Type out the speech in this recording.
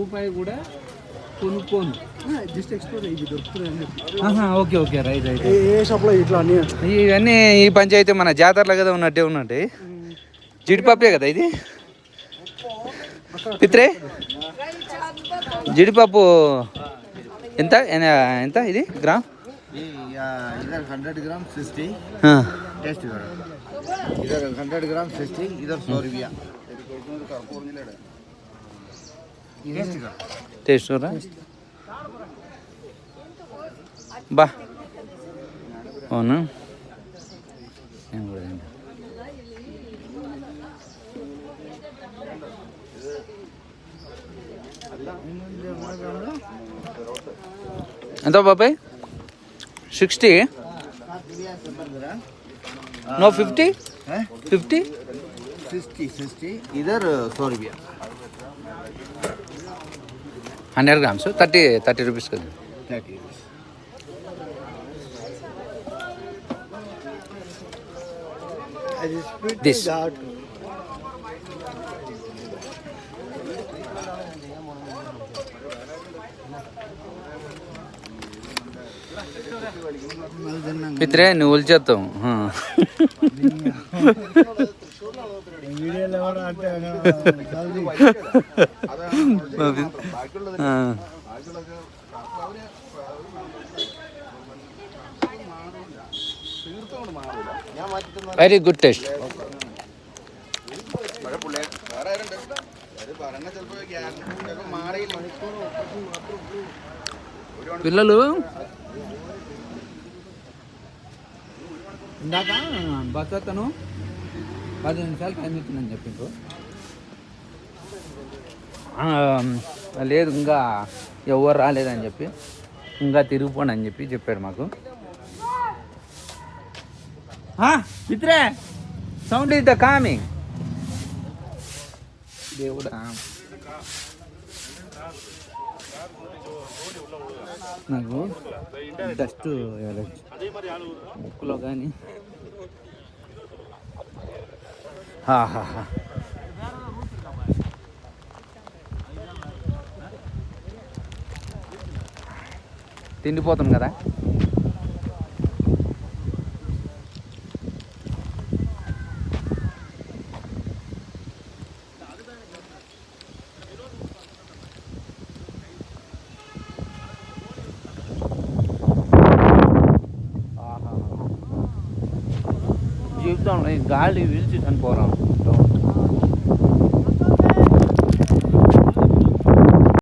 రూపాయి కూడా కొనుక్కోను, just explore ఇది దొరుకుతుంది. Okay okay, right right. ఏ షాప్లో ఇట్లా అన్నీ ఇవన్నీ ఈ పంచాయతీ మన జాతరలో కదా ఉన్నట్టే ఉన్నట్టు. జీడిపప్పే కదా ఇది పిత్రే? జీడిపప్పు ఎంత ఎంత ఇది గ్రామ్? इधर 100 ग्राम 60 टेस्ट करो। इधर 100 ग्राम 60, इधर 100 रुपया टेस्ट करो। टेस्ट करो బా. అవునా? ఎంత బాబాయ్? 60? नो 50? 50? 60 इधर 100 रुपया 100 grams 30 rupees కదా. 30 rupees. This పిత్రే నువ్వు ఉల్చేస్తావు. Very good taste. పిల్లలు ఇందాక బస్ అతను 10 నిమిషాలు టైం ఇచ్చిందని చెప్పిండ్రు. లేదు ఇంకా ఎవరు రాలేదని చెప్పి ఇంకా తిరిగిపోండి అని చెప్పి చెప్పాడు మాకు. మిత్రే సౌండ్ ఇస్ ద కామింగ్. దేవుడా నాకు డస్ట్ ముక్కులో కానీ తిండిపోతుంది కదా. జీవితంలో గాలి వీల్చి చనిపోరాం.